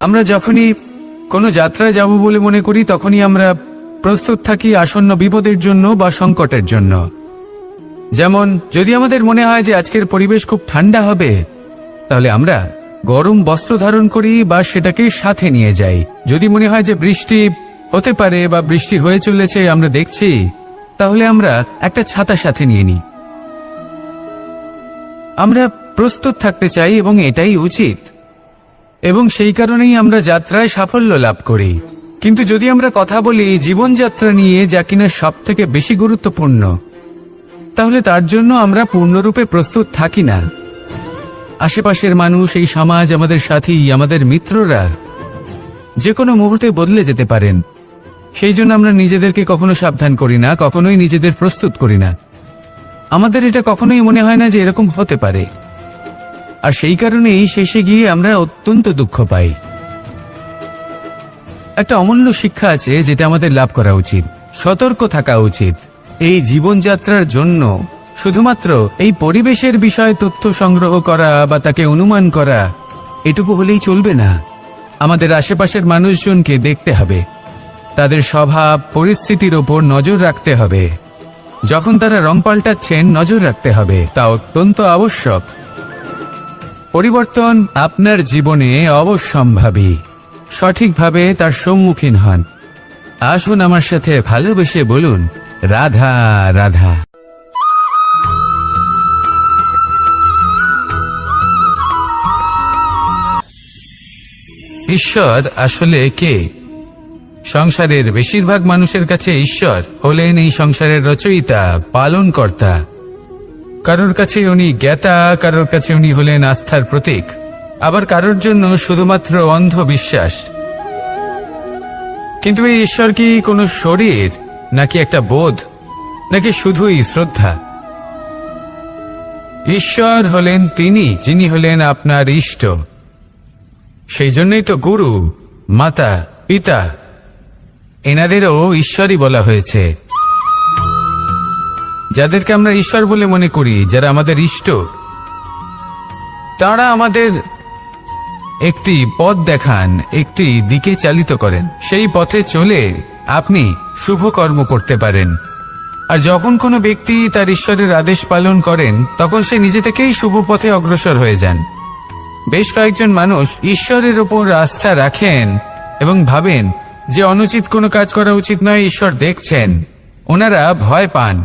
আমরা যখনই কোনো যাত্রায় যাব বলে মনে করি তখনই আমরা প্রস্তুত থাকি আসন্ন বিপদের জন্য বা সংকটের জন্য। যেমন যদি আমাদের মনে হয় যে আজকের পরিবেশ খুব ঠান্ডা হবে, তাহলে আমরা গরম বস্ত্র ধারণ করি বা সেটাকে সাথে নিয়ে যাই। যদি মনে হয় যে বৃষ্টি হতে পারে বা বৃষ্টি হয়ে চলেছে আমরা দেখছি, তাহলে আমরা একটা ছাতা সাথে নিয়ে নিই। আমরা প্রস্তুত থাকতে চাই এবং এটাই উচিত, এবং সেই কারণেই আমরা যাত্রায় সাফল্য লাভ করি। কিন্তু যদি আমরা কথা বলি জীবনযাত্রা নিয়ে, যা কিনা সব থেকে বেশি গুরুত্বপূর্ণ, তাহলে তার জন্য আমরা পূর্ণরূপে প্রস্তুত থাকি না। আশেপাশের মানুষ, এই সমাজ, আমাদের সাথী, আমাদের মিত্ররা যে কোনো মুহূর্তে বদলে যেতে পারেন। সেই জন্য আমরা নিজেদেরকে কখনো সাবধান করি না, কখনোই নিজেদের প্রস্তুত করি না। আমাদের এটা কখনোই মনে হয় না যে এরকম হতে পারে, আর সেই কারণেই শেষে গিয়ে আমরা অত্যন্ত দুঃখ পাই। একটা অমূল্য শিক্ষা আছে যেটা আমাদের লাভ করা উচিত, সতর্ক থাকা উচিত। এই জীবনযাত্রার জন্য শুধুমাত্র এই পরিবেশের বিষয়ে তথ্য সংগ্রহ করা বা তাকে অনুমান করা এটুকু হলেই চলবে না। আমাদের আশেপাশের মানুষজনকে দেখতে হবে, তাদের স্বভাব পরিস্থিতির ওপর নজর রাখতে হবে। যখন তারা রং পাল্টাচ্ছেন নজর রাখতে হবে, তা অত্যন্ত আবশ্যক। পরিবর্তন আপনার জীবনে অবশ্যম্ভাবী, সঠিকভাবে তার সম্মুখীন হন। আসুন আমার সাথে ভালোবেসে বলুন, রাধা রাধা। ঈশ্বর আসলে কে? সংসারের বেশিরভাগ মানুষের কাছে ঈশ্বর হলেন এই সংসারের রচয়িতা, পালনকর্তা। কারোর কাছে উনি জ্ঞাতা, কারোর কাছে উনি হলেন আস্থার প্রতীক, আবার কারোর জন্য শুধুমাত্র অন্ধ বিশ্বাস। কিন্তু এই ঈশ্বর কি কোনো শরীর, নাকি একটা বোধ, নাকি শুধুই শ্রদ্ধা? ঈশ্বর হলেন তিনি যিনি হলেন আপনার ইষ্ট। সেই জন্যই তো গুরু, মাতা, পিতা এনাদেরও ঈশ্বরই বলা হয়েছে। যাদেরকে আমরা ঈশ্বর বলে মনে করি, যারা আমাদের ইষ্ট, তারা আমাদের একটি পথ দেখান, একটি দিকে চালিত করেন। সেই পথে চলে আপনি শুভ কর্ম করতে পারেন। আর যখন কোনো ব্যক্তি তার ঈশ্বরের আদেশ পালন করেন, তখন সে নিজে থেকেই শুভ পথে অগ্রসর হয়ে যান। বেশ কয়েকজন মানুষ ঈশ্বরের ওপর আস্থা রাখেন এবং ভাবেন যে অনুচিত কোনো কাজ করা উচিত নয়, ঈশ্বর দেখছেন। ওনারা ভয় পান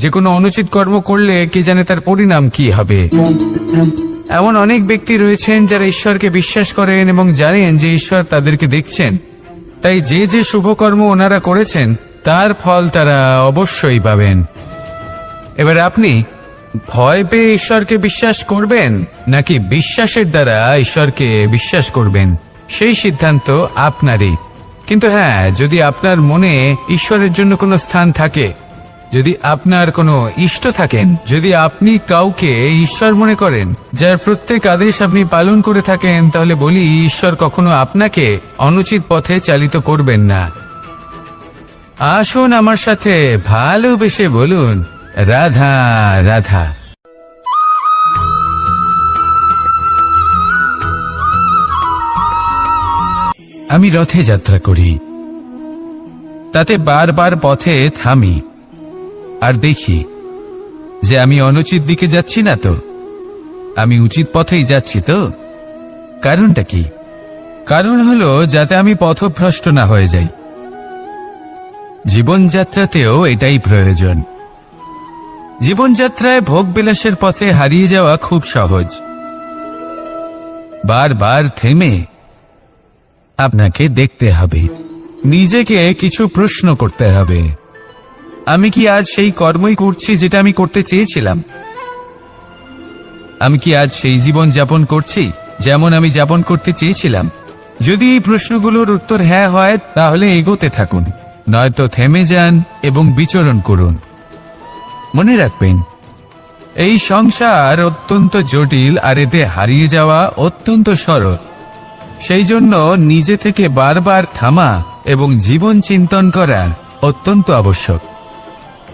যে কোনো অনুচিত কর্ম করলে কে জানে তার পরিণাম কি হবে। এমন অনেক ব্যক্তি রয়েছেন যারা ঈশ্বরকে বিশ্বাস করেন এবং জানেন যে ঈশ্বর তাদেরকে দেখছেন, তাই যে যে শুভকর্ম ওনারা করেছেন তার ফল তারা অবশ্যই পাবেন। এবার আপনি ভয় পেয়ে ঈশ্বরকে বিশ্বাস করবেন, নাকি বিশ্বাসের দ্বারা ঈশ্বরকে বিশ্বাস করবেন, সেই সিদ্ধান্ত আপনারই। কিন্তু হ্যাঁ, যদি আপনার মনে ঈশ্বরের জন্য কোনো স্থান থাকে, যদি আপনার কোনো ইষ্ট থাকেন, যদি আপনি কাউকে ঈশ্বর মনে করেন, যার প্রত্যেক আদেশ আপনি পালন করে থাকেন, তাহলে বলি ঈশ্বর কখনো আপনাকে অনুচিত পথে চালিত করবেন না। আসুন আমার সাথে ভালোবেসে বলুন, রাধা রাধা। আমি রথে যাত্রা করি, তাতে বারবার পথে থামি আর দেখি যে আমি অনুচিত দিকে যাচ্ছি না তো, আমি উচিত পথেই যাচ্ছি তো। কারণটা কি? কারণ হলো যাতে আমি পথভ্রষ্ট না হয়ে যাই। জীবনযাত্রাতেও এটাই প্রয়োজন। জীবনযাত্রায় ভোগবিলাসের পথে হারিয়ে যাওয়া খুব সহজ। বারবার থেমে আপনাকে দেখতে হবে, নিজেকে কিছু প্রশ্ন করতে হবে। আমি কি আজ সেই কর্মই করছি যেটা আমি করতে চেয়েছিলাম? আমি কি আজ সেই জীবন যাপন করছি যেমন আমি যাপন করতে চেয়েছিলাম? যদি এই প্রশ্নগুলোর উত্তর হ্যাঁ হয়, তাহলে এগোতে থাকুন, নয়তো থেমে যান এবং বিচরণ করুন। মনে রাখবেন, এই সংসার অত্যন্ত জটিল, আর এতে হারিয়ে যাওয়া অত্যন্ত সরল। সেই জন্য নিজে থেকে বারবার থামা এবং জীবন চিন্তন করা অত্যন্ত আবশ্যক।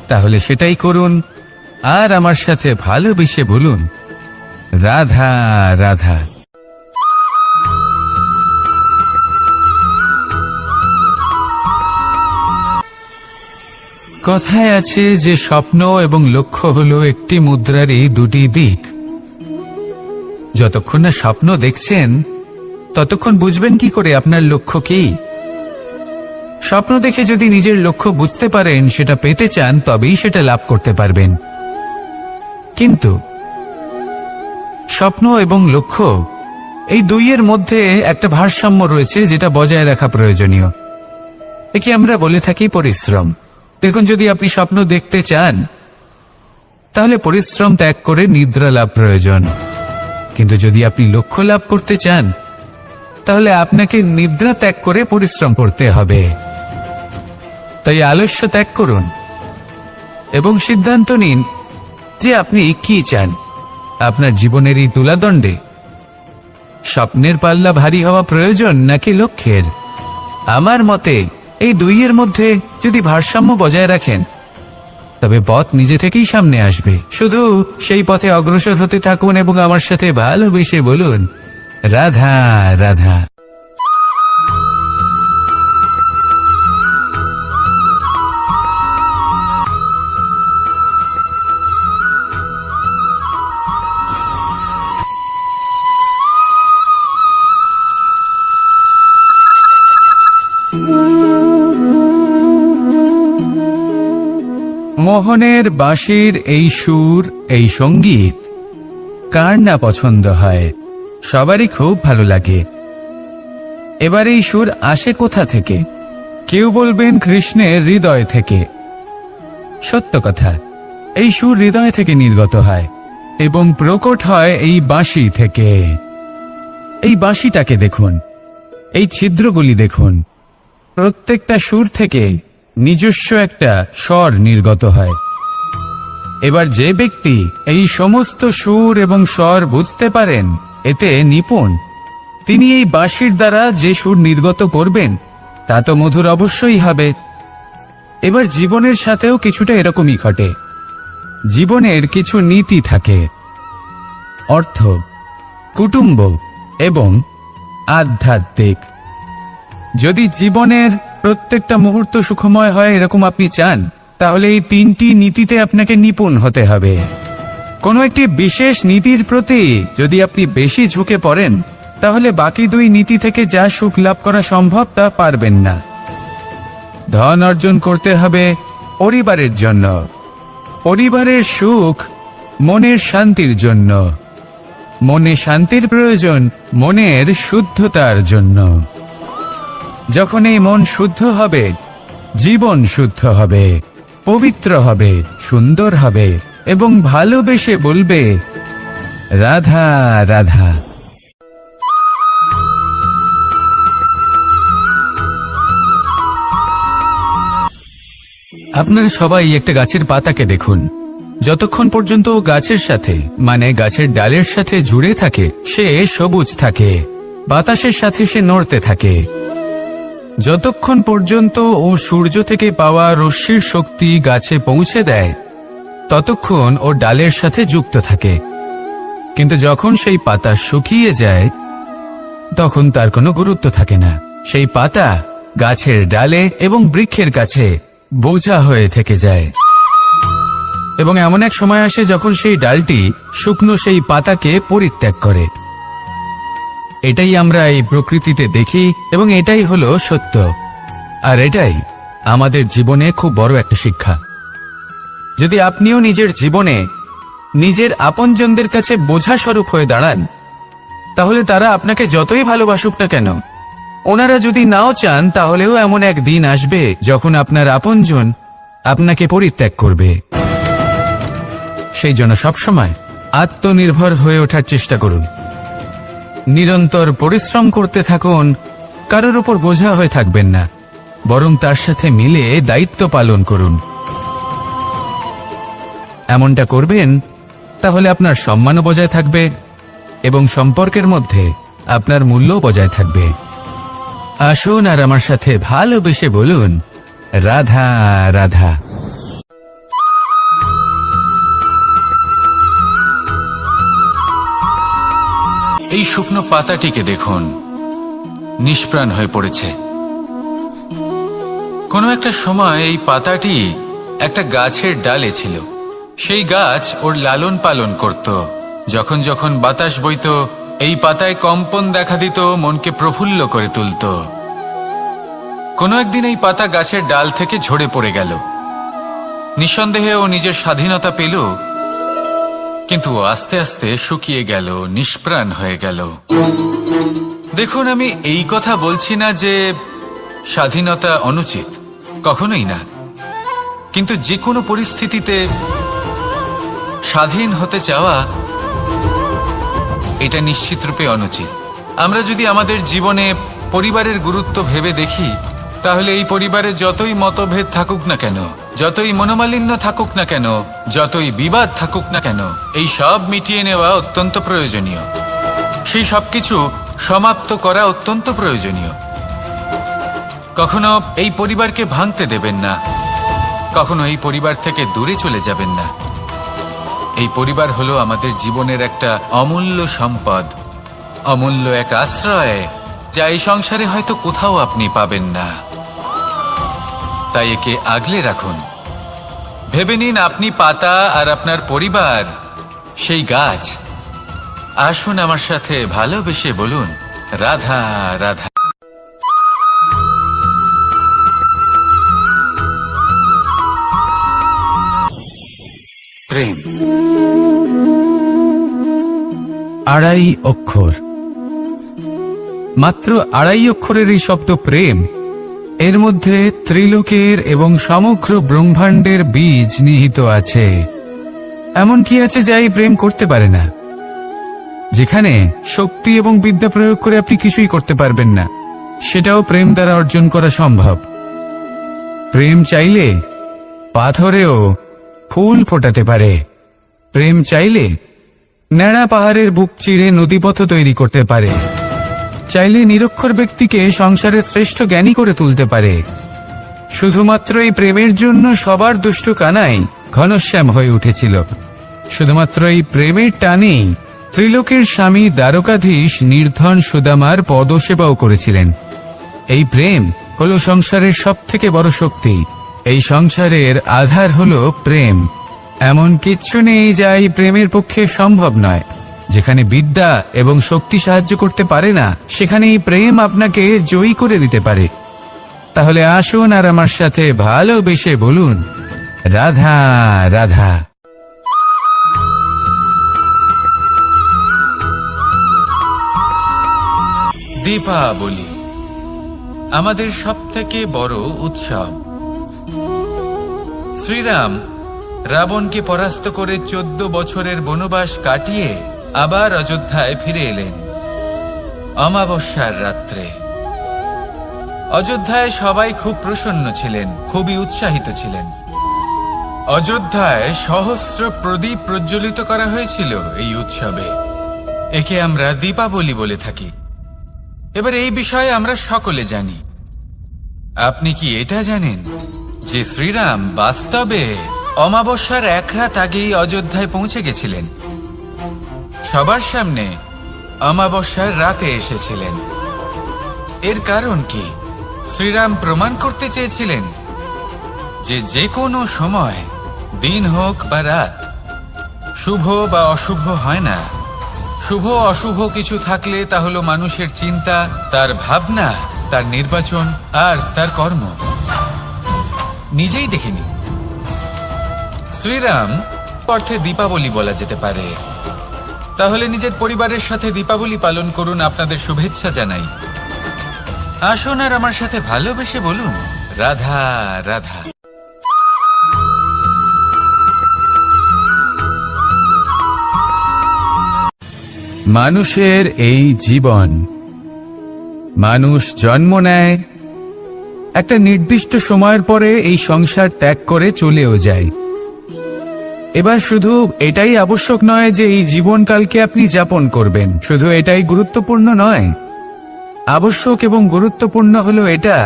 তাহলে সেটাই করুন, আর আমার সাথে ভালোবেসে বলুন, রাধা রাধা। কথায় আছে যে স্বপ্ন এবং লক্ষ্য হলো একটি মুদ্রারই দুটি দিক। যতক্ষণ না স্বপ্ন দেখছেন ততক্ষণ বুঝবেন কি করে আপনার লক্ষ্য কি। স্বপ্ন দেখে যদি নিজের লক্ষ্য বুঝতে পারেন, সেটা পেতে চান, তবেই সেটা লাভ করতে পারবেন। কিন্তু স্বপ্ন এবং লক্ষ্য এই দুইয়ের মধ্যে একটা ভারসাম্য রয়েছে, যেটা বজায় রাখা প্রয়োজনীয়। একে আমরা বলে থাকি পরিশ্রম। দেখুন, যদি আপনি স্বপ্ন দেখতে চান তাহলে পরিশ্রম ত্যাগ করে নিদ্রা লাভ প্রয়োজন। কিন্তু যদি আপনি লক্ষ্য লাভ করতে চান তাহলে আপনাকে নিদ্রা ত্যাগ করে পরিশ্রম করতে হবে। তাই আলস্য ত্যাগ করুন এবং সিদ্ধান্ত নিন যে আপনি কি চান। আপনার জীবনের এই তুলাদণ্ডে স্বপ্নের পাল্লা ভারী হওয়া প্রয়োজন নাকি লক্ষ্যের? আমার মতে এই দুইয়ের মধ্যে যদি ভারসাম্য বজায় রাখেন তবে পথ নিজে থেকেই সামনে আসবে। শুধু সেই পথে অগ্রসর হতে থাকুন এবং আমার সাথে ভালোবেসে বলুন, রাধা রাধা। মোহনের বাঁশির এই সুর, এই সঙ্গীত কার না পছন্দ হয়? সবারই খুব ভালো লাগে। এবার এই সুর আসে কোথা থেকে? কেউ বলবেন কৃষ্ণের হৃদয় থেকে। সত্য কথা, এই সুর হৃদয় থেকে নির্গত হয় এবং প্রকট হয় এই বাঁশি থেকে। এই বাঁশিটাকে দেখুন, এই ছিদ্রগুলি দেখুন, প্রত্যেকটা সুর থেকে নিজস্ব একটা স্বর নির্গত হয়। এবার যে ব্যক্তি এই সমস্ত সুর এবং স্বর বুঝতে পারেন, এতে নিপুণ, তিনি এই বাঁশির দ্বারা যে সুর নির্গত করবেন তা তো মধুর অবশ্যই হবে। এবার জীবনের সাথেও কিছুটা এরকমই ঘটে। জীবনের কিছু নীতি থাকে, অর্থ, কুটুম্ব এবং আধ্যাত্মিক। যদি জীবনের প্রত্যেকটা মুহূর্ত সুখময় হয় এরকম আপনি চান, তাহলে এই তিনটি নীতিতে আপনাকে নিপুণ হতে হবে। কোনো একটি বিশেষ নীতির প্রতি যদি আপনি বেশি ঝুঁকে পড়েন তাহলে বাকি দুই নীতি থেকে যা সুখ লাভ করা সম্ভব তা পারবেন না। ধন অর্জন করতে হবে পরিবারের জন্য, পরিবারের সুখ মনের শান্তির জন্য, মনে শান্তির প্রয়োজন মনের শুদ্ধতার জন্য। যখন এই মন শুদ্ধ হবে, জীবন শুদ্ধ হবে, পবিত্র হবে, সুন্দর হবে এবং ভালোবেসে বলবে, রাধা রাধা। আপনারা সবাই একটা গাছের পাতাকে দেখুন। যতক্ষণ পর্যন্ত গাছের সাথে, মানে গাছের ডালের সাথে জুড়ে থাকে, সে সবুজ থাকে, বাতাসের সাথে সে নড়তে থাকে। যতক্ষণ পর্যন্ত ও সূর্য থেকে পাওয়া রশ্মির শক্তি গাছে পৌঁছে দেয় ততক্ষণ ও ডালের সাথে যুক্ত থাকে। কিন্তু যখন সেই পাতা শুকিয়ে যায় তখন তার কোনো গুরুত্ব থাকে না। সেই পাতা গাছের ডালে এবং বৃক্ষের কাছে বোঝা হয়ে থেকে যায়। এবং এমন এক সময় আসে যখন সেই ডালটি শুকনো সেই পাতাকে পরিত্যাগ করে। এটাই আমরা এই প্রকৃতিতে দেখি এবং এটাই হলো সত্য। আর এটাই আমাদের জীবনে খুব বড় একটা শিক্ষা। যদি আপনিও নিজের জীবনে নিজের আপনজনদের কাছে বোঝা স্বরূপ হয়ে দাঁড়ান, তাহলে তারা আপনাকে যতই ভালোবাসুক না কেন, ওনারা যদি নাও চান তাহলেও এমন এক দিন আসবে যখন আপনার আপনজন আপনাকে পরিত্যাগ করবে। সেই জন্য সবসময় আত্মনির্ভর হয়ে ওঠার চেষ্টা করুন। নিরন্তর পরিশ্রম করতে থাকুন, কারোর উপর বোঝা হয়ে থাকবেন না, বরং তার সাথে মিলে দায়িত্ব পালন করুন। এমনটা করবেন তাহলে আপনার সম্মানও বজায় থাকবে এবং সম্পর্কের মধ্যে আপনার মূল্যও বজায় থাকবে। আসুন আর আমার সাথে ভালোবেসে বলুন, রাধা রাধা। এই শুকনো পাতাটিকে দেখুন, নিষ্প্রাণ হয়ে পড়েছে। কোনো একটা সময় এই পাতাটি একটা গাছের ডালে ছিল। সেই গাছ ওর লালন পালন করত। যখন যখন বাতাস বইত, এই পাতায় কম্পন দেখা দিত, মনকে প্রফুল্ল করে তুলত। কোনো একদিন এই পাতা গাছের ডাল থেকে ঝরে পড়ে গেল। নিঃসন্দেহে ও নিজের স্বাধীনতা পেল, কিন্তু আস্তে আস্তে শুকিয়ে গেল, নিষ্প্রাণ হয়ে গেল। দেখুন, আমি এই কথা বলছি না যে স্বাধীনতা অনুচিত, কখনোই না। কিন্তু যে কোনো পরিস্থিতিতে স্বাধীন হতে চাওয়া এটা নিশ্চিতরূপে অনুচিত। আমরা যদি আমাদের জীবনে পরিবারের গুরুত্ব ভেবে দেখি, তাহলে এই পরিবারে যতই মতভেদ থাকুক না কেন, যতই মনোমালিন্য থাকুক না কেন, যতই বিবাদ থাকুক না কেন, এই সব মিটিয়ে নেওয়া অত্যন্ত প্রয়োজনীয়। সেই সবকিছু সমাপ্ত করা অত্যন্ত প্রয়োজনীয়। কখনো এই পরিবারকে ভাঙতে দেবেন না, কখনো এই পরিবার থেকে দূরে চলে যাবেন না। এই পরিবার হলো আমাদের জীবনের একটা অমূল্য সম্পদ, অমূল্য এক আশ্রয়, যা এই সংসারে হয়তো কোথাও আপনি পাবেন না। তাই একে আগলে রাখুন। ভেবে নিন আপনি পাতা আর আপনার পরিবার সেই গাছ। আসুন আমার সাথে ভালোবেসে বলুন, রাধা রাধা। প্রেম 2.5 অক্ষর, মাত্র 2.5 অক্ষরের এই শব্দ প্রেম, এর মধ্যে ত্রিলোকের এবং সমগ্র ব্রহ্মাণ্ডের বীজ নিহিত আছে। এমন কি আছে যা এই প্রেম করতে পারে না? যেখানে শক্তি এবং বিদ্যা প্রয়োগ করে আপনি কিছুই করতে পারবেন না, সেটাও প্রেম দ্বারা অর্জন করা সম্ভব। প্রেম চাইলে পাথরেও ফুল ফোটাতে পারে। প্রেম চাইলে ন্যাড়া পাহাড়ের বুক চিরে নদীপথ তৈরি করতে পারে। চাইলে নিরক্ষর ব্যক্তিকে সংসারের শ্রেষ্ঠ জ্ঞানী করে তুলতে পারে। শুধুমাত্র এই প্রেমের জন্য সবার দুষ্টু কানাই ঘনশ্যাম হয়ে উঠেছিল। শুধুমাত্র এই প্রেমের টানেই ত্রিলোকের স্বামী দ্বারকাধীশ নির্ধন সুদামার পদসেবাও করেছিলেন। এই প্রেম হলো সংসারের সবথেকে বড় শক্তি। এই সংসারের আধার হলো প্রেম। এমন কিচ্ছু নেই যা এই প্রেমের পক্ষে সম্ভব নয়। যেখানে বিদ্যা এবং শক্তি সাহায্য করতে পারে না, সেখানে এই প্রেম আপনাকে জয়ী করে দিতে পারে। তাহলে আসুন আর আমার সাথে ভালোবেসে বলুন, রাধা রাধা। দীপাবলি আমাদের সবথেকে বড় উৎসব। শ্রীরাম রাবণকে পরাস্ত করে 14 বছরের বনবাস কাটিয়ে আবার অযোধ্যায় ফিরে এলেন অমাবস্যার রাত্রে। অযোধ্যায় সবাই খুব প্রসন্ন ছিলেন, খুবই উৎসাহিত ছিলেন। অযোধ্যায় সহস্র প্রদীপ প্রজ্বলিত করা হয়েছিল এই উৎসবে। একে আমরা দীপাবলি বলে থাকি। এবার এই বিষয়ে আমরা সকলে জানি। আপনি কি এটা জানেন যে শ্রীরাম বাস্তবে অমাবস্যার 1 রাত আগেই অযোধ্যায় পৌঁছে গেছিলেন? সবার সামনে অমাবস্যার রাতে এসেছিলেন। এর কারণ কি? শ্রীরাম প্রমাণ করতে চেয়েছিলেন যে যে কোনো সময়, দিন হোক বা রাত, শুভ বা অশুভ হয় না। শুভ অশুভ কিছু থাকলে তা হলো মানুষের চিন্তা, তার ভাবনা, তার নির্বাচন আর তার কর্ম। নিজেই দেখে নিন। শ্রীরাম অর্থে দীপাবলি বলা যেতে পারে। তাহলে নিজের পরিবারের সাথে দীপাবলি পালন করুন। আপনাদের শুভেচ্ছা জানাই। আসুন আর আমার সাথে ভালোবেসে বলুন, রাধা রাধা। মানুষের এই জীবন, মানুষ জন্ম নেয়, একটা নির্দিষ্ট সময়ের পরে এই সংসার ত্যাগ করে চলেও যায়। এবার শুধু এটাই আবশ্যক নয় যে এই জীবনকালকে আপনি যাপন করবেন, শুধু এটাই গুরুত্বপূর্ণ নয়। আবশ্যক এবং গুরুত্বপূর্ণ হলো এটা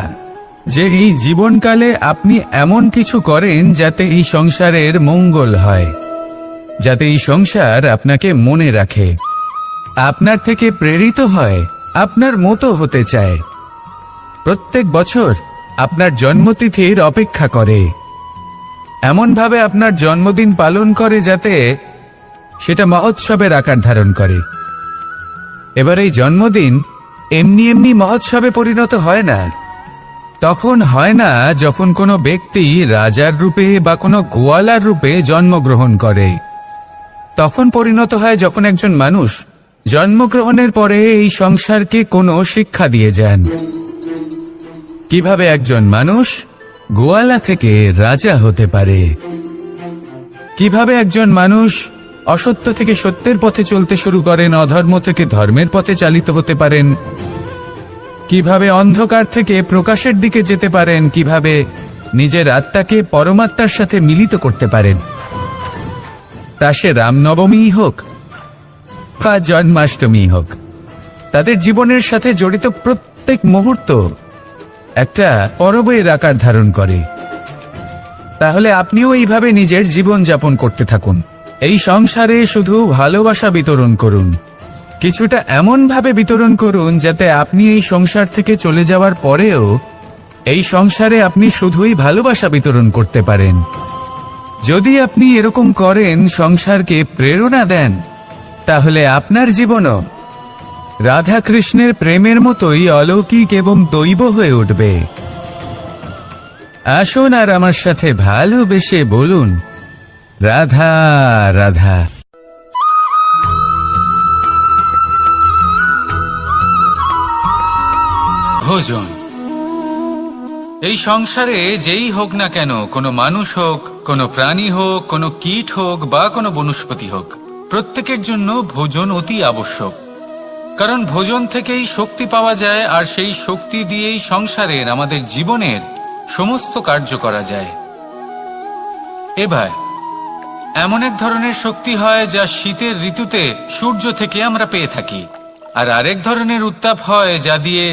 যে এই জীবনকালে আপনি এমন কিছু করেন যাতে এই সংসারের মঙ্গল হয়, যাতে এই সংসার আপনাকে মনে রাখে, আপনার থেকে প্রেরিত হয়, আপনার মতো হতে চায়, প্রত্যেক বছর আপনার জন্মতিথির অপেক্ষা করে। এমনভাবে আপনার জন্মদিন পালন করে যাতে সেটা মহোৎসবের আকার ধারণ করে। এবার এই জন্মদিন এমনি এমনি মহোৎসবে পরিণত হয় না। তখন হয় না যখন কোনো ব্যক্তি রাজার রূপে বা কোনো গোয়ালার রূপে জন্মগ্রহণ করে। তখন পরিণত হয় যখন একজন মানুষ জন্মগ্রহণের পরে এই সংসারকে কোনো শিক্ষা দিয়ে যান। কিভাবে একজন মানুষ গোয়ালা থেকে রাজা হতে পারে, কিভাবে একজন মানুষ অসত্য থেকে সত্যের পথে চলতে শুরু করেন, অধর্ম থেকে ধর্মের পথে চালিত হতে পারেন, কিভাবে অন্ধকার থেকে প্রকাশের দিকে যেতে পারেন, কিভাবে নিজের আত্মাকে পরমাত্মার সাথে মিলিত করতে পারেন। তা সে রামনবমী হোক বা জন্মাষ্টমী হোক, তাদের জীবনের সাথে জড়িত প্রত্যেক মুহূর্ত একটা পরবের আকার ধারণ করে। তাহলে আপনিও এইভাবে নিজের জীবন যাপন করতে থাকুন। এই সংসারে শুধু ভালোবাসা বিতরণ করুন, কিছুটা এমনভাবে বিতরণ করুন যাতে আপনি এই সংসার থেকে চলে যাওয়ার পরেও এই সংসারে আপনি শুধুই ভালোবাসা বিতরণ করতে পারেন। যদি আপনি এরকম করেন, সংসারকে প্রেরণা দেন, তাহলে আপনার জীবনও রাধা কৃষ্ণের প্রেমের মতোই অলৌকিক এবং দৈব হয়ে উঠবে। আসুন আর আমার সাথে ভালোবেসে বলুন, রাধা রাধা। ভোজন। এই সংসারে যেই হোক না কেন, কোনো মানুষ হোক, কোনো প্রাণী হোক, কোনো কীট হোক বা কোনো বনস্পতি হোক, প্রত্যেকের জন্য ভোজন অতি আবশ্যক। কারণ ভোজন থেকেই শক্তি পাওয়া যায়, আর সেই শক্তি দিয়েই সংসারের, আমাদের জীবনের সমস্ত কার্য করা যায়। এবার এমন এক ধরনের শক্তি হয় যা শীতের ঋতুতে সূর্য থেকে আমরা পেয়ে থাকি, আর আরেক ধরনের উত্তাপ হয় যা দিয়ে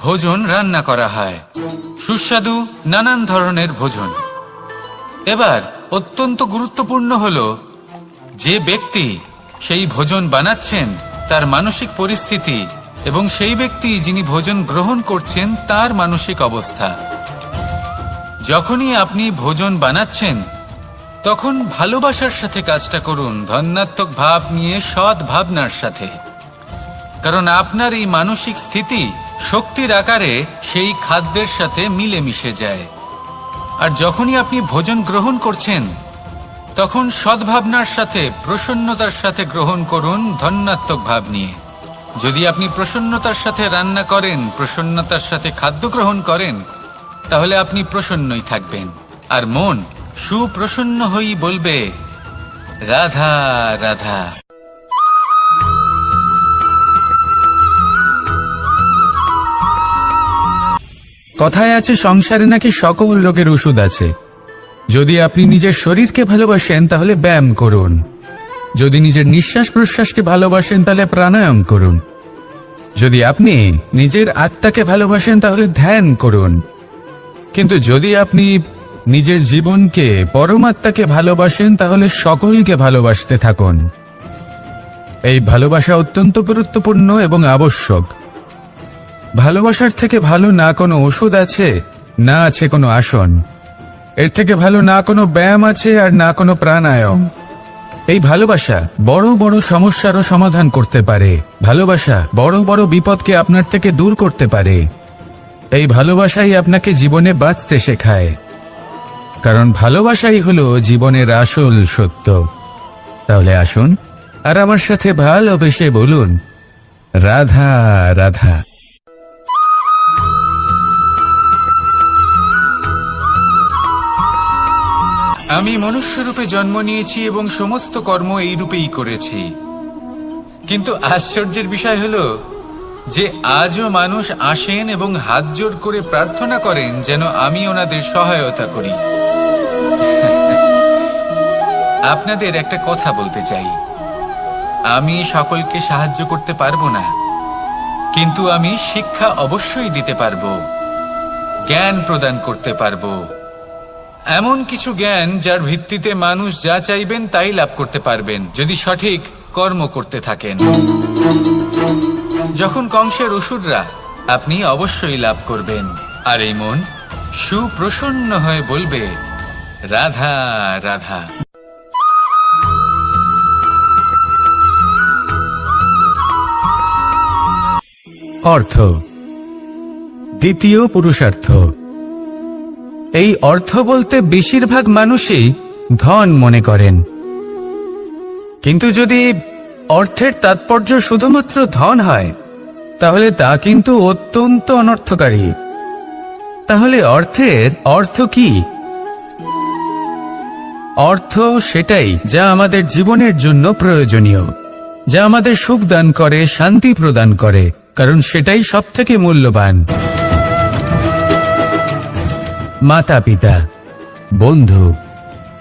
ভোজন রান্না করা হয়, সুস্বাদু নানান ধরনের ভোজন। এবার অত্যন্ত গুরুত্বপূর্ণ হলো যে ব্যক্তি সেই ভোজন বানাচ্ছেন তার মানসিক পরিস্থিতি এবং সেই ব্যক্তি যিনি ভোজন গ্রহণ করছেন তার মানসিক অবস্থা। যখনই আপনি ভোজন বানাচ্ছেন তখন ভালোবাসার সাথে কাজটা করুন, ধন্যাত্মক ভাব নিয়ে, সৎ ভাবনার সাথে। কারণ আপনার এই মানসিক স্থিতি শক্তির আকারে সেই খাদ্যের সাথে মিলে মিশে যায়। আর যখনই আপনি ভোজন গ্রহণ করছেন তখন সদ্ভাবনার সাথে, প্রসন্নতার সাথে গ্রহণ করুন, ধন্যাত্মক ভাব নিয়ে। যদি আপনি প্রসন্নতার সাথে রান্না করেন, প্রসন্নতার সাথে খাদ্য গ্রহণ করেন, তাহলে আপনি প্রসন্নই থাকবেন, আর মন সুপ্রসন্ন হয়েই বলবে, রাধা রাধা। কথায় আছে সংসারে নাকি সকল রোগের ওষুধ আছে। যদি আপনি নিজের শরীরকে ভালোবাসেন তাহলে ব্যায়াম করুন, যদি নিজের নিঃশ্বাস প্রশ্বাসকে ভালোবাসেন তাহলে প্রাণায়াম করুন, যদি আপনি নিজের আত্মাকে ভালোবাসেন তাহলে ধ্যান করুন। কিন্তু যদি আপনি নিজের জীবনকে, পরমাত্মাকে ভালোবাসেন তাহলে সকলকে ভালোবাসতে থাকুন। এই ভালোবাসা অত্যন্ত গুরুত্বপূর্ণ এবং আবশ্যক। ভালোবাসার থেকে ভালো না কোনো ওষুধ আছে, না আছে কোনো আসন। এর থেকে ভালো না কোনো ব্যায়াম আছে, আর না কোনো প্রাণায়াম। এই ভালোবাসা বড় বড় সমস্যারও সমাধান করতে পারে। ভালোবাসা বড় বড় বিপদকে আপনার থেকে দূর করতে পারে। এই ভালোবাসাই আপনাকে জীবনে বাঁচতে শেখায়, কারণ ভালোবাসাই হলো জীবনের আসল সত্য। তাহলে আসুন আর আমার সাথে ভালোবেসে বলুন, রাধা রাধা। আমি মনুষ্যরূপে জন্ম নিয়েছি এবং সমস্ত কর্ম এই রূপেই করেছি। কিন্তু আশ্চর্যের বিষয় হলো যে আজও মানুষ আসেন এবং হাত জোর করে প্রার্থনা করেন যেন আমি ওনাদের সহায়তা করি। আপনাদের একটা কথা বলতে চাই, আমি সকলকে সাহায্য করতে পারবো না, কিন্তু আমি শিক্ষা অবশ্যই দিতে পারবো, জ্ঞান প্রদান করতে পারবো। এমন কিছু জ্ঞান যার ভিত্তিতে মানুষ যা চাইবেন তাই লাভ করতে পারবেন যদি সঠিক কর্ম করতে থাকেন। যখন কংসের অসুররা, আপনি অবশ্যই লাভ করবেন। আর এই মন সুপ্রসন্ন হয়ে বলবে, রাধা রাধা। অর্থ, দ্বিতীয় পুরুষার্থ। এই অর্থ বলতে বেশিরভাগ মানুষই ধন মনে করেন, কিন্তু যদি অর্থের তাৎপর্য শুধুমাত্র ধন হয় তাহলে তা কিন্তু অত্যন্ত অনর্থকারী। তাহলে অর্থের অর্থ কি? অর্থ সেটাই যা আমাদের জীবনের জন্য প্রয়োজনীয়, যা আমাদের সুখ দান করে, শান্তি প্রদান করে, কারণ সেটাই সবথেকে মূল্যবান। মাতা পিতা, বন্ধু,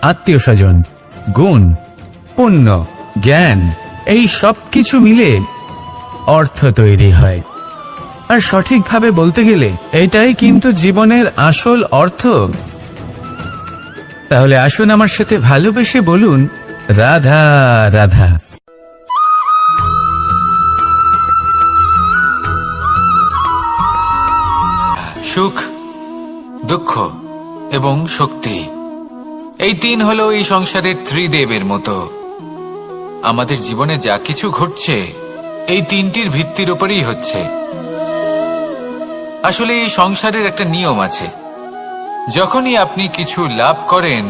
আত্মীয় স্বজন, গুণ, পুণ্য, জ্ঞান, এই সব কিছু মিলে অর্থ তৈরি হয়। আর সঠিকভাবে বলতে গেলে এটাই কিন্তু জীবনের আসল অর্থ। তাহলে আসুন আমার সাথে ভালোবেসে বলুন, রাধা রাধা। সুখ, দুঃখ এবং শক্তি, এই তিন হলো এই সংসারের ত্রিদেবের মতো। আমাদের জীবনে যা কিছু ঘটছে এই তিনটির ভিত্তির উপরেই হচ্ছে। আসলে এই সংসারের একটা নিয়ম আছে, যখনই আপনি কিছু লাভ করেন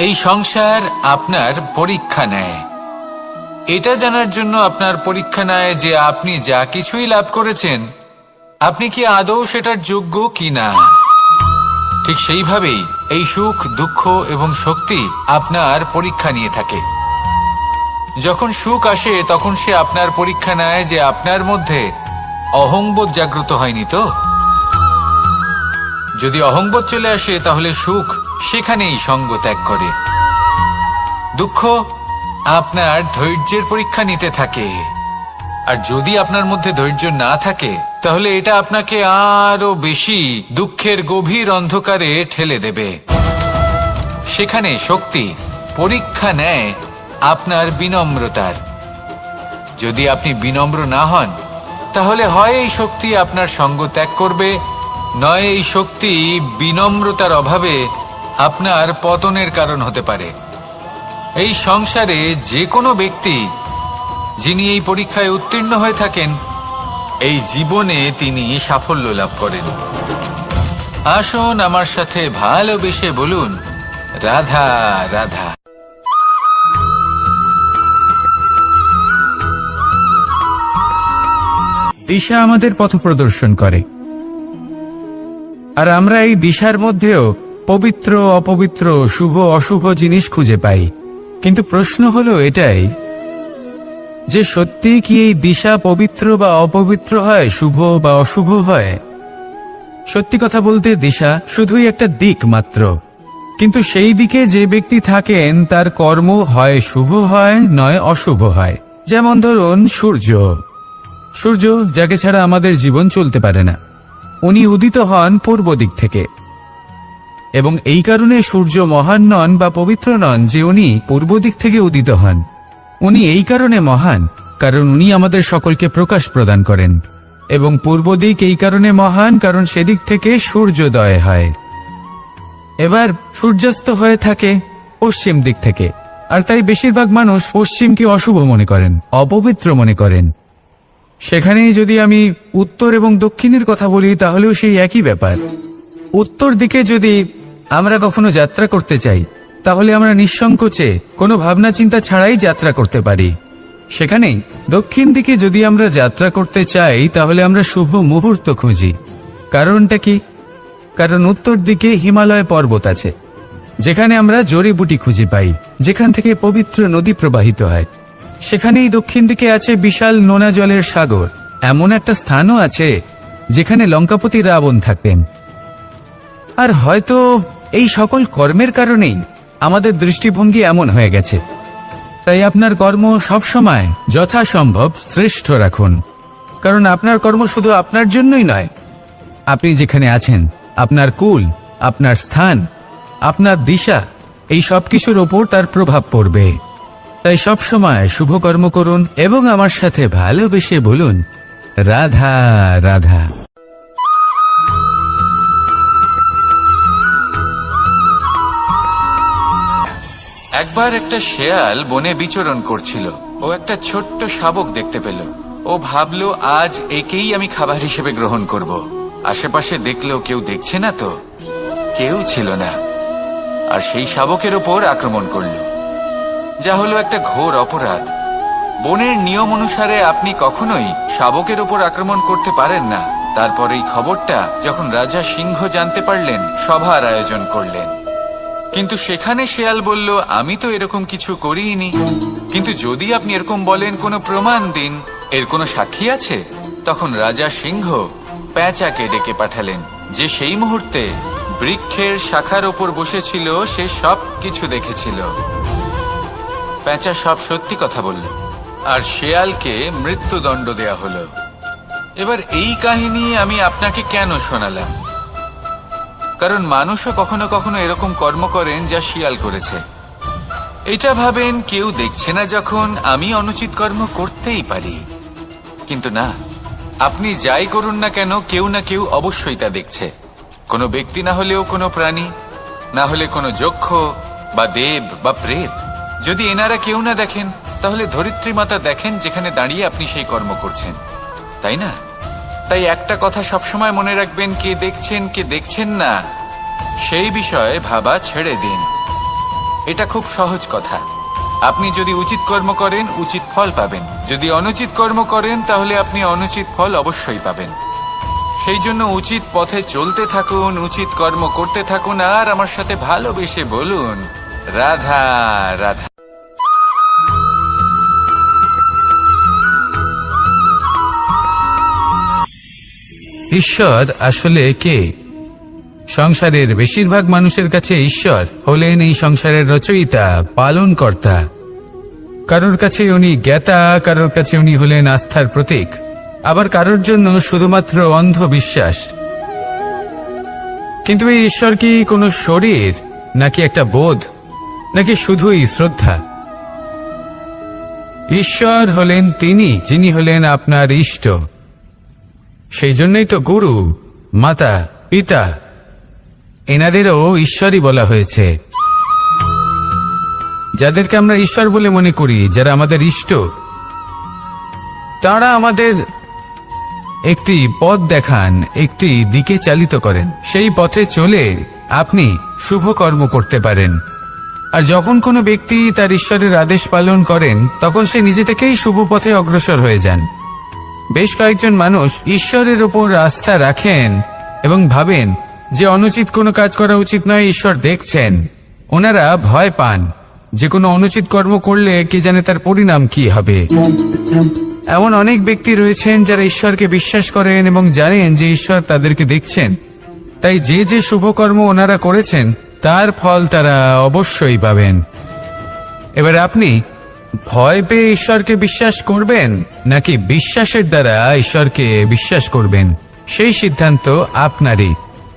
এই সংসার আপনার পরীক্ষা নেয়। এটা জানার জন্য আপনার পরীক্ষা নেয় যে আপনি যা কিছুই লাভ করেছেন আপনি কি আদৌ সেটার যোগ্য কিনা। ঠিক সেইভাবেই এই সুখ, দুঃখ এবং শক্তি আপনার পরীক্ষা নিয়ে থাকে। যখন সুখ আসে তখন সে আপনার পরীক্ষা নেয় যে আপনার মধ্যে অহংবোধ জাগ্রত হয়নি তো। যদি অহংবোধ চলে আসে তাহলে সুখ সেখানেই সঙ্গ ত্যাগ করে। দুঃখ আপনার ধৈর্যের পরীক্ষা নিতে থাকে, আর যদি আপনার মধ্যে ধৈর্য না থাকে তাহলে এটা আপনাকে আরো বেশি দুঃখের গভীর অন্ধকারে ঠেলে দেবে। সেখানে শক্তি পরীক্ষা নেয় আপনার বিনম্রতার। যদি আপনি বিনম্র না হন তাহলে হয় এই শক্তি আপনার সঙ্গ ত্যাগ করবে, নয় এই শক্তি বিনম্রতার অভাবে আপনার পতনের কারণ হতে পারে। এই সংসারে যে কোনো ব্যক্তি যিনি এই পরীক্ষায় উত্তীর্ণ হয়ে থাকেন এই জীবনে তিনি সাফল্য লাভ করেন। আসুন আমার সাথে ভালোবেসে বলুন, রাধা রাধা। দিশা আমাদের পথ প্রদর্শন করে, আর আমরা এই দিশার মধ্যেও পবিত্র অপবিত্র, শুভ অশুভ জিনিস খুঁজে পাই। কিন্তু প্রশ্ন হলো এটাই যে সত্যি কি এই দিশা পবিত্র বা অপবিত্র হয়, শুভ বা অশুভ হয়? সত্যি কথা বলতে দিশা শুধুই একটা দিক মাত্র, কিন্তু সেই দিকে যে ব্যক্তি থাকেন তার কর্ম হয় শুভ হয় নয় অশুভ হয়। যেমন ধরুন সূর্য, সূর্য যাকে ছাড়া আমাদের জীবন চলতে পারে না, উনি উদিত হন পূর্ব দিক থেকে, এবং এই কারণে সূর্য মহান নন বা পবিত্র নন যে উনি পূর্ব দিক থেকে উদিত হন। উনি এই কারণে মহান কারণ উনি আমাদের সকলকে প্রকাশ প্রদান করেন, এবং পূর্ব দিক এই কারণে মহান কারণ সেদিক থেকে সূর্যোদয় হয়। এবার সূর্যাস্ত হয়ে থাকে পশ্চিম দিক থেকে, আর তাই বেশিরভাগ মানুষ পশ্চিমকে অশুভ মনে করেন, অপবিত্র মনে করেন। সেখানেই যদি আমি উত্তর এবং দক্ষিণের কথা বলি তাহলেও সেই একই ব্যাপার। উত্তর দিকে যদি আমরা কখনো যাত্রা করতে চাই তাহলে আমরা নিঃসংকোচে কোনো ভাবনা চিন্তা ছাড়াই যাত্রা করতে পারি। সেখানেই দক্ষিণ দিকে যদি আমরা যাত্রা করতে চাই তাহলে আমরা শুভ মুহূর্ত খুঁজি। কারণটা কি? কারণ উত্তর দিকে হিমালয় পর্বত আছে, যেখানে আমরা জড়িবুটি খুঁজে পাই, যেখান থেকে পবিত্র নদী প্রবাহিত হয়। সেখানেই দক্ষিণ দিকে আছে বিশাল নোনা জলের সাগর। এমন একটা স্থানও আছে যেখানে লঙ্কাপতি রাবণ থাকতেন। আর হয়তো এই সকল কর্মের কারণেই আমাদের দৃষ্টিভঙ্গি এমন হয়ে গেছে। তাই আপনার কর্ম সবসময় যথাসম্ভব শ্রেষ্ঠ রাখুন, কারণ আপনার কর্ম শুধু আপনার জন্যই নয়, আপনি যেখানে আছেন, আপনার কুল, আপনার স্থান, আপনার দিশা, এই সব কিছুর ওপর তার প্রভাব পড়বে। তাই সবসময় শুভ কর্ম করুন এবং আমার সাথে ভালোবেসে বলুন, রাধা রাধা। একবার একটা শেয়াল বনে বিচরণ করছিল। ও একটা ছোট্ট শাবক দেখতে পেল। ও ভাবলো, আজ একেই আমি খাবার হিসেবে গ্রহণ করব। আশেপাশে দেখলো কেউ দেখছে না, তো কেউ ছিল না, আর সেই শাবকের ওপর আক্রমণ করল, যা হলো একটা ঘোর অপরাধ। বনের নিয়ম অনুসারে আপনি কখনোই শাবকের ওপর আক্রমণ করতে পারেন না। তারপর এই খবরটা যখন রাজা সিংহ জানতে পারলেন, সভার আয়োজন করলেন। কিন্তু সেখানে শেয়াল বলল, আমি তো এরকম কিছু করিনি। কিন্তু যদি আপনি এরকম বলেন, কোনো প্রমাণ দিন, এর কোনো সাক্ষী আছে? তখন রাজা সিংহ পেঁচাকে ডেকে পাঠালেন, যে সেই মুহূর্তে বৃক্ষের শাখার ওপর বসেছিল। সে সব কিছু দেখেছিল। পেঁচা সব সত্যি কথা বলল, আর শেয়ালকে মৃত্যুদণ্ড দেয়া হলো। এবার এই কাহিনী আমি আপনাকে কেন শোনালাম? কারণ মানুষও কখনো কখনো এরকম কর্ম করেন যা শিয়াল করেছে। এটা ভাবেন কেউ দেখছে না, যখন আমি অনুচিত কর্ম করতেই পারি। কিন্তু না, আপনি যাই করুন না কেন, কেউ না কেউ অবশ্যই তা দেখছে। কোনো ব্যক্তি না হলেও কোনো প্রাণী, না হলে কোনো যক্ষ বা দেব বা প্রেত। যদি এনারা কেউ না দেখেন, তাহলে ধরিত্রী মাতা দেখেন, যেখানে দাঁড়িয়ে আপনি সেই কর্ম করছেন, তাই না? তাই একটা কথা সবসময় মনে রাখবেন, কে দেখছেন কে দেখছেন না সেই বিষয়ে ভাবা ছেড়ে দিন। এটা খুব সহজ কথা। আপনি যদি উচিত কর্ম করেন, উচিত ফল পাবেন। যদি অনুচিত কর্ম করেন, তাহলে আপনি অনুচিত ফল অবশ্যই পাবেন। সেই জন্য উচিত পথে চলতে থাকুন, উচিত কর্ম করতে থাকুন, আর আমার সাথে ভালোবেসে বলুন, রাধা রাধা। ঈশ্বর আসলে কে? সংসারের বেশিরভাগ মানুষের কাছে ঈশ্বর হলেন এই সংসারের রচয়িতা, পালনকর্তা। কারোর কাছে উনি জ্ঞাতা, কারোর কাছে উনি হলেন আস্থার প্রতীক, আবার কারোর জন্য শুধুমাত্র অন্ধ বিশ্বাস। কিন্তু এই ঈশ্বর কি কোনো শরীর, নাকি একটা বোধ, নাকি শুধুই শ্রদ্ধা? ঈশ্বর হলেন তিনি, যিনি হলেন আপনার ইষ্ট। সেই জন্যই তো গুরু, মাতা, পিতা এনাদেরও ঈশ্বরই বলা হয়েছে। যাদেরকে আমরা ঈশ্বর বলে মনে করি, যারা আমাদের ইষ্ট, তারা আমাদের একটি পথ দেখান, একটি দিকে চালিত করেন। সেই পথে চলে আপনি শুভ কর্ম করতে পারেন। আর যখন কোনো ব্যক্তি তার ঈশ্বরের আদেশ পালন করেন, তখন সে নিজে থেকেই শুভ পথে অগ্রসর হয়ে যান। বেশ কয়েকজন মানুষ ঈশ্বরের ওপর আস্থা রাখেন এবং ভাবেন যে অনুচিত কোনো কাজ করা উচিত নয়, ঈশ্বর দেখছেন। ওনারা ভয় পান যে কোনো অনুচিত কর্ম করলে কে জানে তার পরিণাম কি হবে। এমন অনেক ব্যক্তি রয়েছেন যারা ঈশ্বরকে বিশ্বাস করেন এবং জানেন যে ঈশ্বর তাদেরকে দেখছেন। তাই যে যে শুভকর্ম ওনারা করেছেন, তার ফল তারা অবশ্যই পাবেন। এবার আপনি ভয় পেয়ে ঈশ্বরকে বিশ্বাস করবেন, নাকি বিশ্বাসের দ্বারা ঈশ্বরকে বিশ্বাস করবেন, সেই সিদ্ধান্ত আপনারই।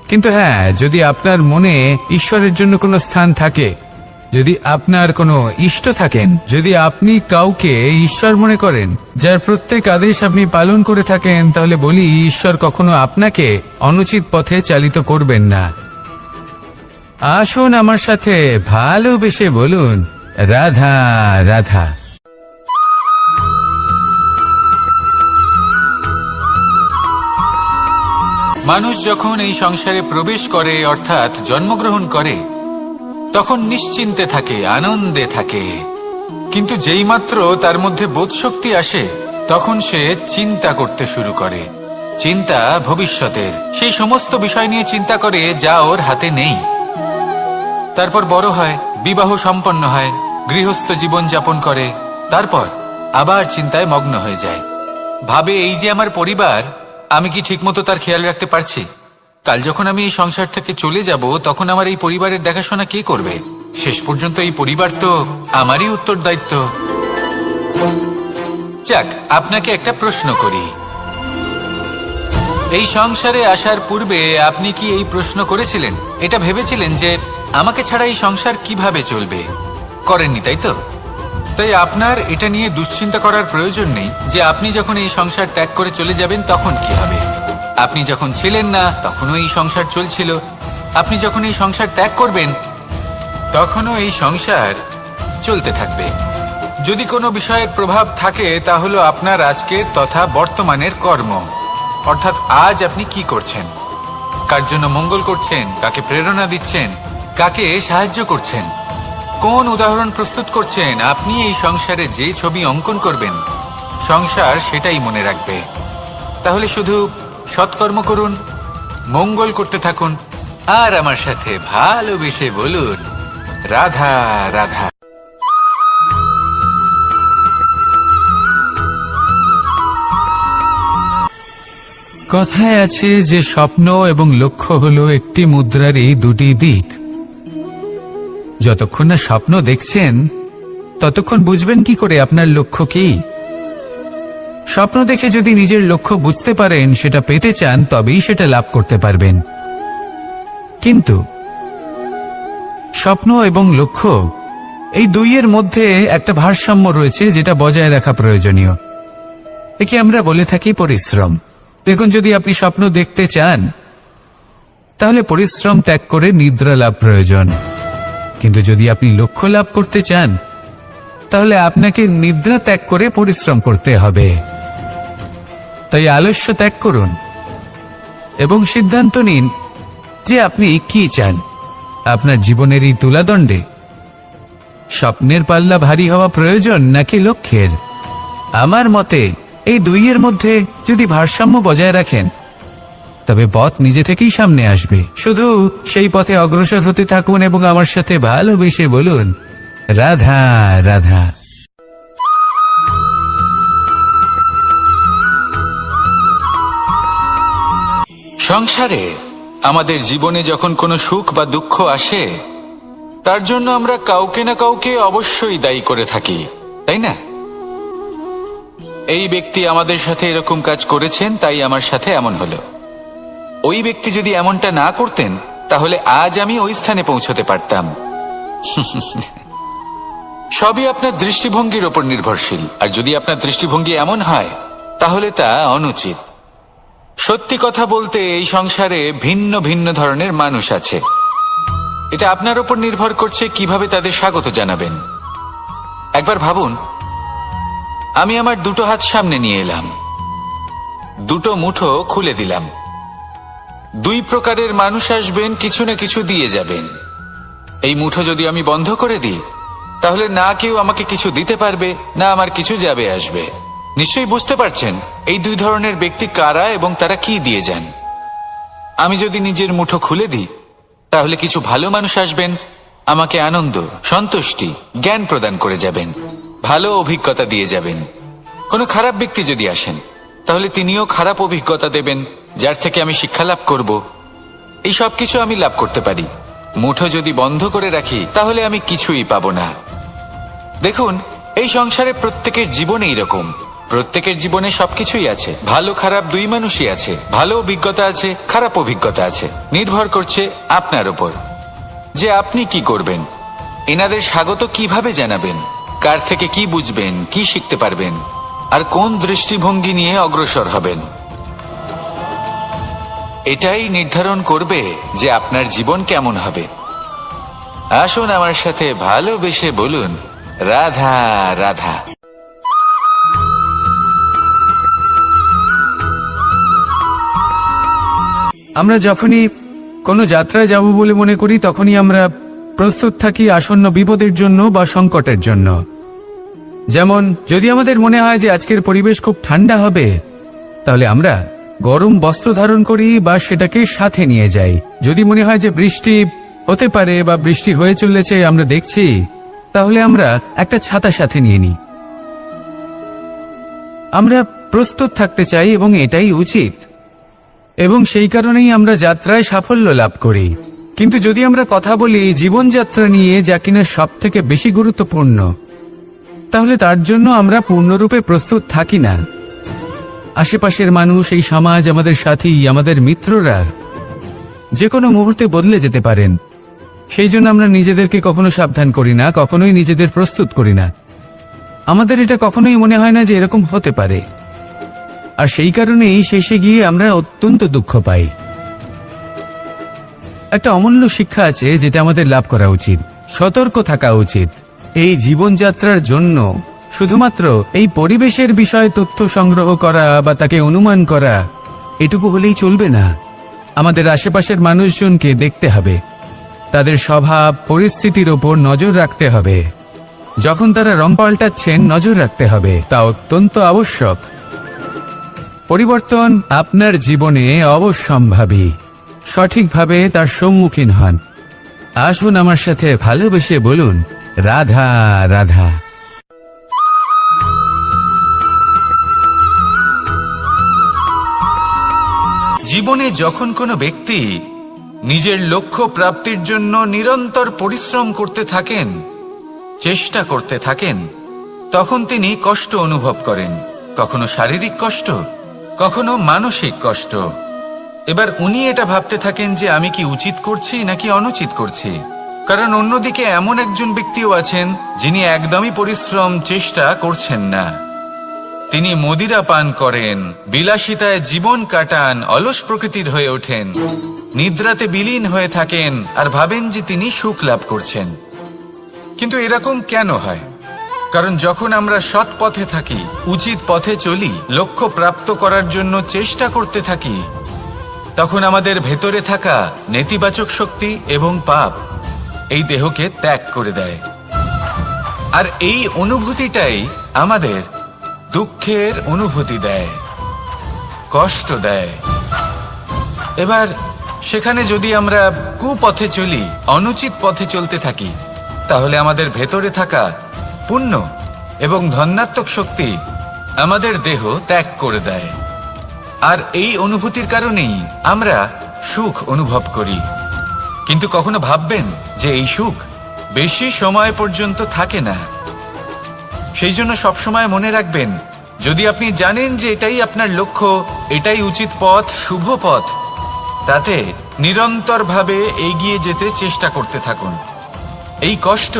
কিন্তু হ্যাঁ, যদি আপনার মনে ঈশ্বরের জন্য কোনো স্থান থাকে, যদি আপনার কোনো ইষ্ট থাকেন, যদি আপনি কাউকে ঈশ্বর মনে করেন, যার প্রত্যেক আদেশ আপনি পালন করে থাকেন, তাহলে বলি, ঈশ্বর কখনো আপনাকে অনুচিত পথে চালিত করবেন না। আসুন আমার সাথে ভালোবেসে বলুন, রাধা রাধা। মানুষ যখন এই সংসারে প্রবেশ করে, অর্থাৎ জন্মগ্রহণ করে, তখন নিশ্চিন্তে থাকে, আনন্দে থাকে। কিন্তু যেইমাত্র তার মধ্যে বোধশক্তি আসে, তখন সে চিন্তা করতে শুরু করে। চিন্তা ভবিষ্যতের, সেই সমস্ত বিষয় নিয়ে চিন্তা করে যা ওর হাতে নেই। তারপর বড় হয়, বিবাহ সম্পন্ন হয়, গৃহস্থ জীবন যাপন করে, তারপর আবার চিন্তায় মগ্ন হয়ে যায়। ভাবে, এই যে আমার পরিবার, আমি কি ঠিকমতো তার খেয়াল রাখতে পারছি? কাল যখন আমি এই সংসার থেকে চলে যাব, তখন আমার এই পরিবারের দেখাশোনা কে করবে? শেষ পর্যন্ত এই পরিবার তো আমারই উত্তরদায়িত্ব। যাক, আপনাকে একটা প্রশ্ন করি। এই সংসারে আসার পূর্বে আপনি কি এই প্রশ্ন করেছিলেন? এটা ভেবেছিলেন যে আমাকে ছাড়া এই সংসার কিভাবে চলবে? করেননি, তাই তো? তাই আপনার এটা নিয়ে দুশ্চিন্তা করার প্রয়োজন নেই যে আপনি যখন এই সংসার ত্যাগ করে চলে যাবেন তখন কি হবে। আপনি যখন ছিলেন না, তখনও এই সংসার চলছিল। আপনি যখন এই সংসার ত্যাগ করবেন, তখনও এই সংসার চলতে থাকবে। যদি কোনো বিষয়ের প্রভাব থাকে তা হলো আপনার আজকের তথা বর্তমানের কর্ম, অর্থাৎ আজ আপনি কি করছেন, কার জন্য মঙ্গল করছেন, কাকে প্রেরণা দিচ্ছেন, কাকে সাহায্য করছেন, কোন উদাহরণ প্রস্তুত করছেন। আপনি এই সংসারে যে ছবি অঙ্কন করবেন, সংসার সেটাই মনে রাখবে। তাহলে শুধু সৎকর্ম করুন, মঙ্গল করতে থাকুন, আর আমার সাথে ভালোবেসে বলুন, রাধা রাধা। কথায় আছে যে স্বপ্ন এবং লক্ষ্য হলো একটি মুদ্রারই দুটি দিক। যতক্ষণ না স্বপ্ন দেখছেন ততক্ষণ বুঝবেন কি করে আপনার লক্ষ্য কি। স্বপ্ন দেখে যদি নিজের লক্ষ্য বুঝতে পারেন, সেটা পেতে চান, তবেই সেটা লাভ করতে পারবেন। কিন্তু স্বপ্ন এবং লক্ষ্য এই দুইয়ের মধ্যে একটা ভারসাম্য রয়েছে, যেটা বজায় রাখা প্রয়োজনীয়। একে আমরা বলে থাকি পরিশ্রম। দেখুন, যদি আপনি স্বপ্ন দেখতে চান তাহলে পরিশ্রম ত্যাগ করে নিদ্রা লাভ প্রয়োজন। কিন্তু যদি আপনি লক্ষ্য লাভ করতে চান তাহলে আপনাকে নিদ্রা ত্যাগ করে পরিশ্রম করতে হবে। তাই আলস্য ত্যাগ করুন এবং সিদ্ধান্ত নিন যে আপনি কি চান। আপনার জীবনের এই তুলাদণ্ডে স্বপ্নের পাল্লা ভারী হওয়া প্রয়োজন নাকি লক্ষ্যের? আমার মতে এই দুইয়ের মধ্যে যদি ভারসাম্য বজায় রাখেন তবে পথ নিজে থেকেই সামনে আসবে। শুধু সেই পথে অগ্রসর হতে থাকুন এবং আমার সাথে ভালোবেসে বলুন, রাধা রাধা। সংসারে আমাদের জীবনে যখন কোনো সুখ বা দুঃখ আসে, তার জন্য আমরা কাউকে না কাউকে অবশ্যই দায়ী করে থাকি, তাই না? এই ব্যক্তি আমাদের সাথে এরকম কাজ করেছেন, তাই আমার সাথে এমন হলো। ওই ব্যক্তি যদি এমনটা না করতেন তাহলে আজ আমি ওই স্থানে পৌঁছতে পারতাম। সবই আপনার দৃষ্টিভঙ্গির ওপর নির্ভরশীল, আর যদি আপনার দৃষ্টিভঙ্গি এমন হয় তাহলে তা অনুচিত। সত্যি কথা বলতে এই সংসারে ভিন্ন ভিন্ন ধরনের মানুষ আছে। এটা আপনার ওপর নির্ভর করছে কিভাবে তাদের স্বাগত জানাবেন। একবার ভাবুন, আমি আমার দুটো হাত সামনে নিয়ে এলাম, দুটো মুঠো খুলে দিলাম। দুই প্রকারের মানুষ আসবেন, কিছু না কিছু দিয়ে যাবেন। এই মুঠো যদি আমি বন্ধ করে দিই তাহলে না কেউ আমাকে কিছু দিতে পারবে, না আমার কিছু যাবে আসবে। নিশ্চয়ই বুঝতে পারছেন এই দুই ধরনের ব্যক্তি কারা এবং তারা কি দিয়ে যান। আমি যদি নিজের মুঠো খুলে দিই তাহলে কিছু ভালো মানুষ আসবেন, আমাকে আনন্দ, সন্তুষ্টি, জ্ঞান প্রদান করে যাবেন, ভালো অভিজ্ঞতা দিয়ে যাবেন। কোনো খারাপ ব্যক্তি যদি আসেন তাহলে তিনিও খারাপ অভিজ্ঞতা দেবেন, যার থেকে আমি শিক্ষা লাভ করব। এই সব কিছু আমি লাভ করতে পারি। মুঠো যদি বন্ধ করে রাখি তাহলে আমি কিছুই পাবো না। দেখুন, এই সংসারে প্রত্যেকের জীবনে এরকম, প্রত্যেকের জীবনে সবকিছুই আছে, ভালো খারাপ দুই মানুষই আছে, ভালো অভিজ্ঞতা আছে, খারাপ অভিজ্ঞতা আছে। নির্ভর করছে আপনার উপর যে আপনি কি করবেন, এনাদের স্বাগত কিভাবে জানাবেন, কার থেকে কি বুঝবেন, কি শিখতে পারবেন, আর কোন দৃষ্টিভঙ্গি নিয়ে অগ্রসর হবেন। এটাই নির্ধারণ করবে যে আপনার জীবন কেমন হবে। আসুন আমার সাথে ভালোবেসে বলুন, রাধা রাধা। আমরা যখনই কোনো যাত্রায় যাব বলে মনে করি তখনই আমরা প্রস্তুত থাকি আসন্ন বিপদের জন্য বা সংকটের জন্য। যেমন যদি আমাদের মনে হয় যে আজকের পরিবেশ খুব ঠান্ডা হবে তাহলে আমরা গরম বস্ত্র ধারণ করি বা সেটাকে সাথে নিয়ে যাই। যদি মনে হয় যে বৃষ্টি হতে পারে বা বৃষ্টি হয়ে চলেছে আমরা দেখছি, তাহলে আমরা একটা ছাতা সাথে নিয়ে নিই। আমরা প্রস্তুত থাকতে চাই এবং এটাই উচিত, এবং সেই কারণেই আমরা যাত্রায় সাফল্য লাভ করি। কিন্তু যদি আমরা কথা বলি জীবনযাত্রা নিয়ে, যা কিনা সব থেকে বেশি গুরুত্বপূর্ণ, তাহলে তার জন্য আমরা পূর্ণরূপে প্রস্তুত থাকি না। আশেপাশের মানুষ, এই সমাজ, আমাদের সাথী, আমাদের মিত্ররা যে কোনো মুহূর্তে বদলে যেতে পারেন। সেই জন্য আমরা নিজেদেরকে কখনো সাবধান করি না, কখনোই নিজেদের প্রস্তুত করি না। আমাদের এটা কখনোই মনে হয় না যে এরকম হতে পারে, আর সেই কারণেই শেষে গিয়ে আমরা অত্যন্ত দুঃখ পাই। একটা অমূল্য শিক্ষা আছে যেটা আমাদের লাভ করা উচিত, সতর্ক থাকা উচিত। এই জীবনযাত্রার জন্য শুধুমাত্র এই পরিবেশের বিষয়ে তথ্য সংগ্রহ করা বা তাকে অনুমান করা এটুকু হলেই চলবে না। আমাদের আশেপাশের মানুষজনকে দেখতে হবে, তাদের স্বভাব পরিস্থিতির ওপর নজর রাখতে হবে। যখন তারা রং পাল্টাচ্ছেন নজর রাখতে হবে, তা অত্যন্ত আবশ্যক। পরিবর্তন আপনার জীবনে অবশ্যম্ভাবী, সঠিকভাবে তার সম্মুখীন হন। আসুন আমার সাথে ভালোবেসে বলুন, রাধা রাধা। জীবনে যখন কোনো ব্যক্তি নিজের লক্ষ্য প্রাপ্তির জন্য নিরন্তর পরিশ্রম করতে থাকেন, চেষ্টা করতে থাকেন, তখন তিনি কষ্ট অনুভব করেন, কখনো শারীরিক কষ্ট, কখনো মানসিক কষ্ট। এবার উনি এটা ভাবতে থাকেন যে আমি কি উচিত করছি নাকি অনুচিত করছি। কারণ অন্যদিকে এমন একজন ব্যক্তিও আছেন যিনি একদমই পরিশ্রম চেষ্টা করছেন না। তিনি মদিরা পান করেন, বিলাসিতায় জীবন কাটান, অলস প্রকৃতির হয়ে ওঠেন, নিদ্রাতে বিলীন হয়ে থাকেন আর ভাবেন যে তিনি সুখ লাভ করছেন। কিন্তু এরকম কেন হয়? কারণ যখন আমরা সৎ পথে থাকি, উচিত পথে চলি, লক্ষ্য প্রাপ্ত করার জন্য চেষ্টা করতে থাকি, তখন আমাদের ভেতরে থাকা নেতিবাচক শক্তি এবং পাপ এই দেহকে ত্যাগ করে দেয়। আর এই অনুভূতিটাই আমাদের দুঃখের অনুভূতি দেয়, কষ্ট দেয়। এবার সেখানে যদি আমরা কুপথে চলি, অনুচিত পথে চলতে থাকি, তাহলে আমাদের ভেতরে থাকা পুণ্য এবং ধনাত্মক শক্তি আমাদের দেহ ত্যাগ করে দেয়। আর এই অনুভূতির কারণেই আমরা সুখ অনুভব করি। কিন্তু কখনো ভাববেন যে এই সুখ বেশি সময় পর্যন্ত থাকে না। সেই জন্য সবসময় মনে রাখবেন, যদি আপনি জানেন যে এটাই আপনার লক্ষ্য, এটাই উচিত পথ, শুভ পথ, তাতে নিরন্তরভাবে এগিয়ে যেতে চেষ্টা করতে থাকুন। এই কষ্ট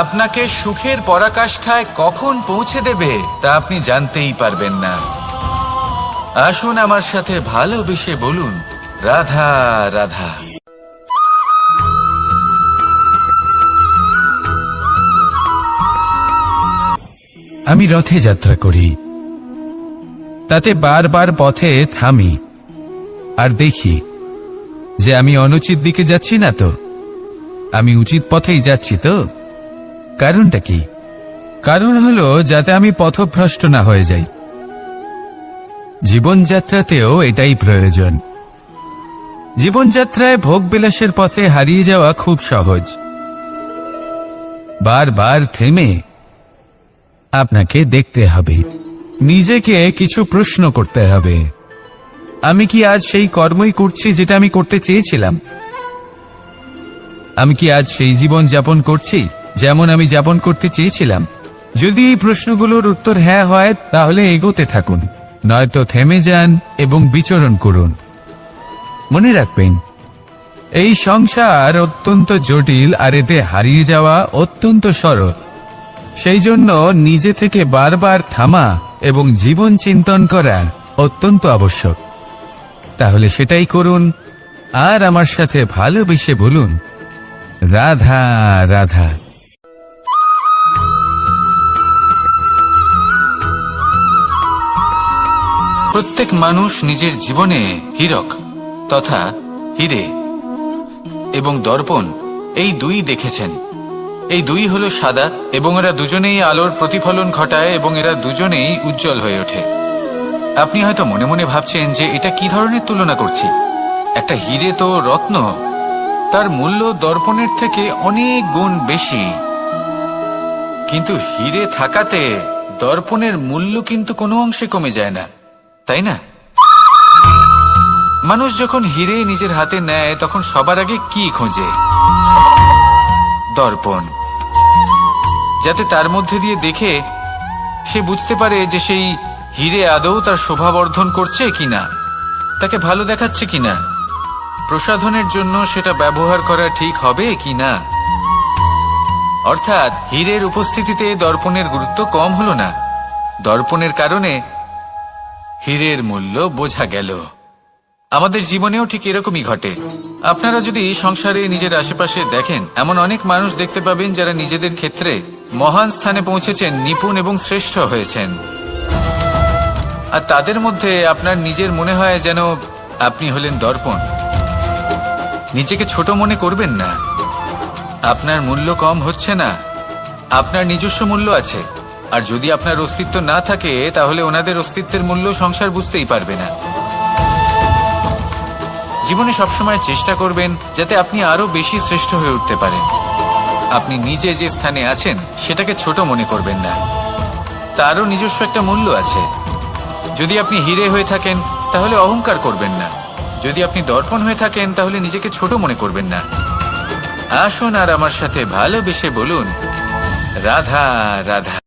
আপনাকে সুখের পরাকাষ্ঠায় কখন পৌঁছে দেবে তা আপনি জানতেই পারবেন না। আসুন আমার সাথে ভালোবেসে বলুন, রাধা রাধা। আমি রথে যাত্রা করি, তাতে বারবার পথে থামি আর দেখি যে আমি অনুচিত দিকে যাচ্ছি না তো, আমি উচিত পথেই যাচ্ছি তো। কারণটা কি? কারণ হলো যাতে আমি পথভ্রষ্ট না হয়ে যাই। জীবনযাত্রাতেও এটাই প্রয়োজন। জীবনযাত্রায় ভোগবিলাসের পথে হারিয়ে যাওয়া খুব সহজ। বারবার থেমে আপনাকে দেখতে হবে, নিজেকে কিছু প্রশ্ন করতে হবে। আমি কি আজ সেই কর্মই করছি যেটা আমি করতে চেয়েছিলাম? আমি কি আজ সেই জীবন যাপন করছি যেমন আমি যাপন করতে চেয়েছিলাম? যদি এই প্রশ্নগুলোর উত্তর হ্যাঁ হয়, তাহলে এগোতে থাকুন, নয়তো থেমে যান এবং বিচরণ করুন। মনে রাখবেন, এই সংসার অত্যন্ত জটিল আর এতে হারিয়ে যাওয়া অত্যন্ত সরল। সেই জন্য নিজে থেকে বারবার থামা এবং জীবন চিন্তন করা অত্যন্ত আবশ্যক। তাহলে সেটাই করুন আর আমার সাথে ভালোবেসে বলুন, রাধা রাধা। প্রত্যেক মানুষ নিজের জীবনে হীরক তথা হিরে এবং দর্পণ এই দুই দেখেছেন। এই দুই হলো সাদা এবং এরা দুজনেই আলোর প্রতিফলন ঘটায় এবং এরা দুজনেই উজ্জ্বল হয়ে ওঠে। আপনি হয়তো মনে মনে ভাবছেন যে এটা কি ধরনের তুলনা করছি। একটা হিরে তো রত্ন, তার মূল্য দর্পণের থেকে অনেক গুণ বেশি। কিন্তু হিরে থাকাতে দর্পণের মূল্য কিন্তু কোনো অংশে কমে যায় না, তাই না? মানুষ যখন হিরে নিজের হাতে নেয় তখন সবার আগে কি খোঁজে? দর্পণ, যাতে তার মধ্যে দিয়ে দেখে সে বুঝতে পারে যে সেই হিরে আদৌ তার শোভাবর্ধন করছে কিনা, তাকে ভালো দেখাচ্ছে কিনা, প্রসাধনের জন্য সেটা ব্যবহার করা ঠিক হবে কিনা। অর্থাৎ হীরের উপস্থিতিতে দর্পণের গুরুত্ব কম হলো না। দর্পণের কারণে হীরের মূল্য বোঝা গেল। আমাদের জীবনেও ঠিক এরকমই ঘটে। আপনারা যদি সংসারে নিজের আশেপাশে দেখেন, এমন অনেক মানুষ দেখতে পাবেন যারা নিজেদের ক্ষেত্রে মহান স্থানে পৌঁছেছেন, নিপুণ এবং শ্রেষ্ঠ হয়েছেন। আর তাদের মধ্যে আপনার নিজের মনে হয় যেন আপনি হলেন দর্পণ। নিজেকে ছোট মনে করবেন না। আপনার মূল্য কম হচ্ছে না, আপনার নিজস্ব মূল্য আছে। আর যদি আপনার অস্তিত্ব না থাকে, তাহলে ওনাদের অস্তিত্বের মূল্য সংসার বুঝতেই পারবে না। জীবনে সবসময় চেষ্টা করবেন যাতে আপনি আরো বেশি শ্রেষ্ঠ হয়ে উঠতে পারেন। আপনি নিজে যে স্থানে আছেন সেটাকে ছোট মনে করবেন না, তারও নিজস্ব একটা মূল্য আছে। যদি আপনি হিরে হয়ে থাকেন তাহলে অহংকার করবেন না, যদি আপনি দর্পণ হয়ে থাকেন তাহলে নিজেকে ছোট মনে করবেন না। আসুন আর আমার সাথে ভালোবেসে বলুন, রাধা রাধা।